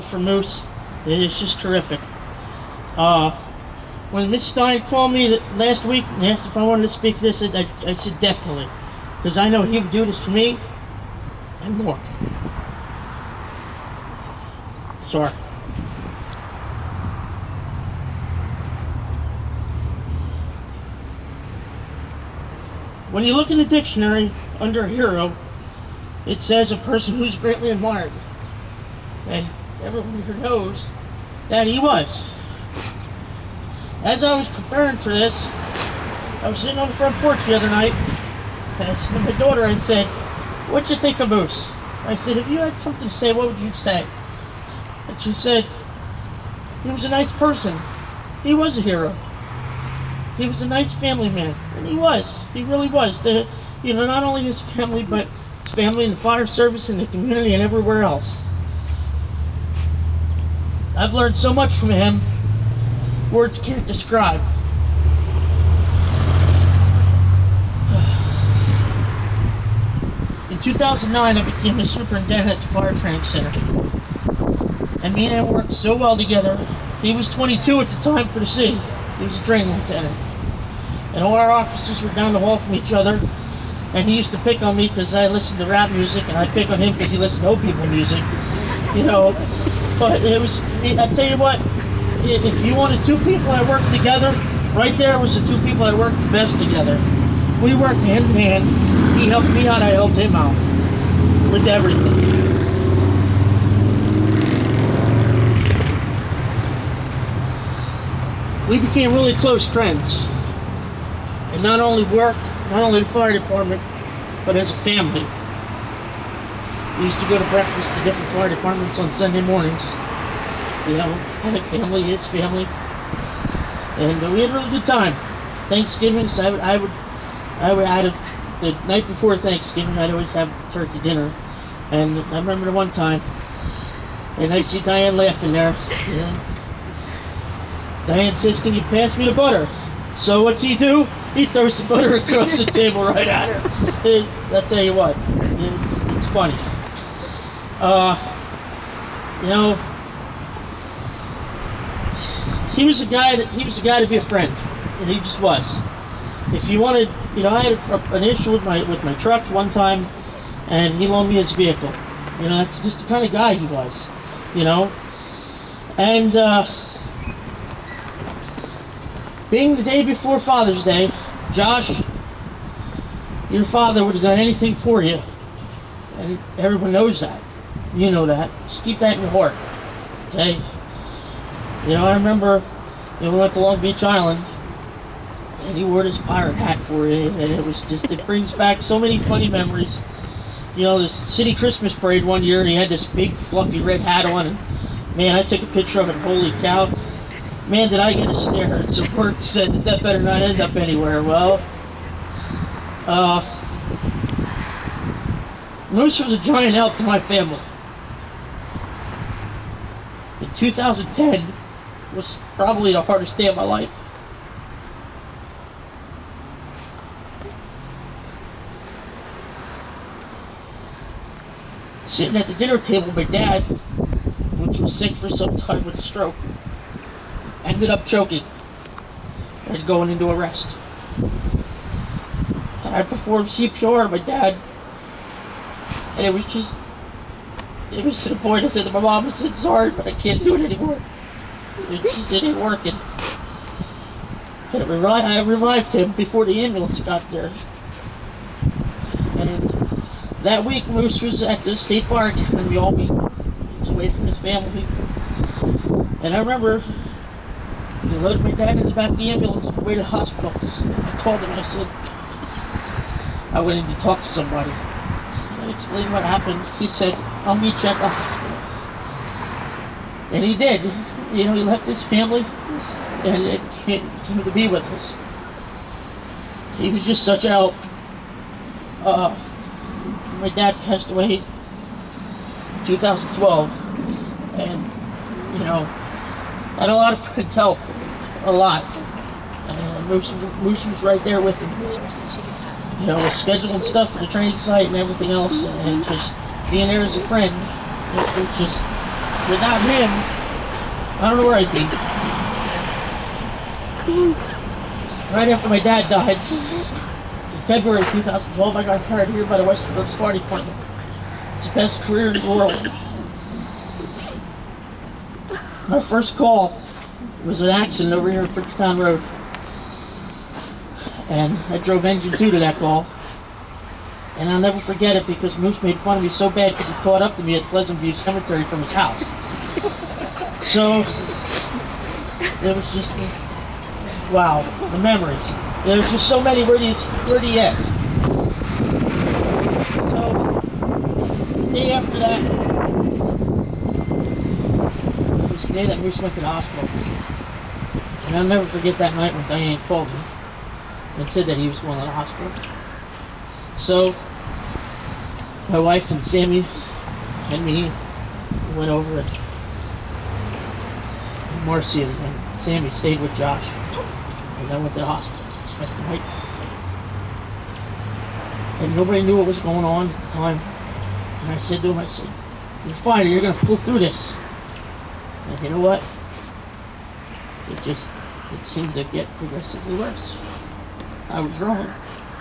for Moose. It is just terrific. When Miss Stein called me last week and asked if I wanted to speak this, I said definitely. Because I know he would do this for me and more. Sorry. When you look in the dictionary under hero, it says a person who's greatly admired. And everyone here knows that he was. As I was preparing for this, I was sitting on the front porch the other night, and I said to my daughter, I said, "What'd you think of Moose?" I said, "If you had something to say, what would you say?" And she said, "He was a nice person. He was a hero. He was a nice family man." And he was. He really was. Not only his family, but his family in the fire service, in the community, and everywhere else. I've learned so much from him, words can't describe. In 2009, I became the superintendent at the fire training center. And me and him worked so well together. He was 22 at the time for the city. He was a training lieutenant. And all our officers were down the hall from each other. And he used to pick on me because I listened to rap music, and I pick on him because he listened to old people music. But it was, I tell you what, if you wanted two people that worked together, right there was the two people that worked the best together. We worked hand in hand. He helped me out, I helped him out. With everything. We became really close friends. And not only work, not only the fire department, but as a family. We used to go to breakfast to different fire departments on Sunday mornings. My family, his family. And we had a really good time. Thanksgiving, so I would the night before Thanksgiving, I'd always have turkey dinner. And I remember the one time, and I see Diane laughing there. Diane says, "Can you pass me the butter?" So what's he do? He throws the butter across the table right at her. I'll tell you what, it's funny. He was a guy to be a friend, and he just was. If you wanted, I had an issue with my truck one time, and he loaned me his vehicle. That's just the kind of guy he was. And being the day before Father's Day, Josh, your father would have done anything for you, and everyone knows that. You know that. Just keep that in your heart, okay? I remember we went to Long Beach Island, and he wore this pirate hat for you, and it brings back so many funny memories. The city Christmas parade one year, and he had this big fluffy red hat on, and man, I took a picture of it, holy cow. Man, did I get a stare. And some words said that better not end up anywhere. Well, Moose was a giant help to my family. In 2010 was probably the hardest day of my life. Sitting at the dinner table, my dad, which was sick for some time with a stroke, ended up choking and going into arrest. And I performed CPR on my dad, and it was to the point I said to my mom, I said, "Sorry, but I can't do it anymore." It just ain't working. And I revived him before the ambulance got there. And that week, Moose was at the State Fire Academy all week. He was away from his family. And I remember they loaded my dad in the back of the ambulance on the way to the hospital. I called him and I said, I went in to talk to somebody. I explained what happened. He said, "I'll meet you at the hospital." And he did. He left his family and came to be with us. He was just such a help. My dad passed away in 2012. And, I had a lot of friends help. A lot. Moose was right there with him. Scheduling stuff for the training site and everything else, and just being there as a friend. It was just without him, I don't know where I'd be. Right after my dad died, in February 2012, I got hired here by the Western Brooks Fire Department. It's the best career in the world. My first call was an accident over here at Fritztown Road. And I drove engine 2 to that call. And I'll never forget it because Moose made fun of me so bad because he caught up to me at Pleasant View Cemetery from his house. So, it was just, wow, the memories. There's just so many, where do you end? So, the day after that, it was the day that Moose went to the hospital. And I'll never forget that night when Diane called me and said that he was going to the hospital. So, my wife and Sammy and me went over and Marcy and Sammy stayed with Josh. And I went to the hospital, spent the night. And nobody knew what was going on at the time. And I said to him, you're fine, you're going to pull through this. And you know what? It seemed to get progressively worse. I was wrong.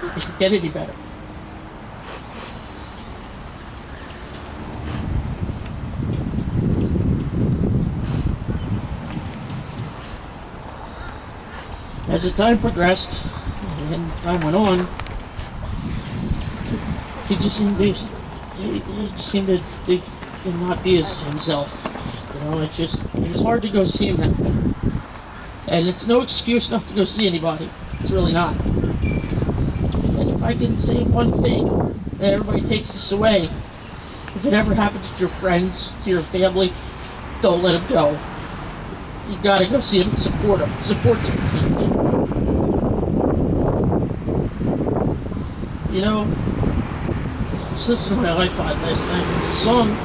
It could get any better. As the time progressed, and time went on, he just seemed to not be himself. You know, it was hard to go see him now. And it's no excuse not to go see anybody. It's really not. And if I can say one thing that everybody takes this away, if it ever happens to your friends, to your family, don't let them go. You gotta go see them and support them. Support them. You know, I was listening to my iPod last night. There's a song.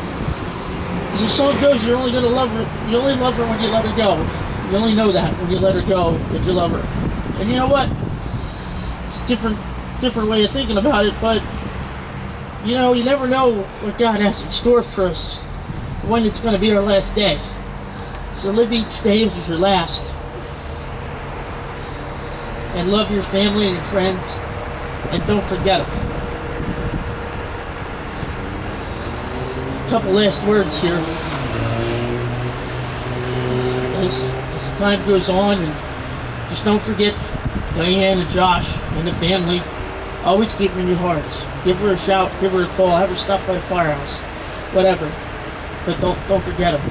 As the song goes, you're only gonna love her. You only love her when you let her go. You only know that when you let her go that you love her. And you know what? It's a different way of thinking about it, but you know, you never know what God has in store for us, when it's going to be our last day. So live each day as your last. And love your family and your friends, and don't forget them. A couple last words here. As time goes on, and just don't forget Diane and Josh and the family. Always keep them in your hearts. Give her a shout, give her a call, have her stop by the firehouse, whatever. But don't forget them.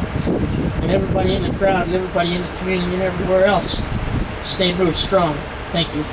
And everybody in the crowd, and everybody in the community, and everywhere else, stay Moose strong. Thank you.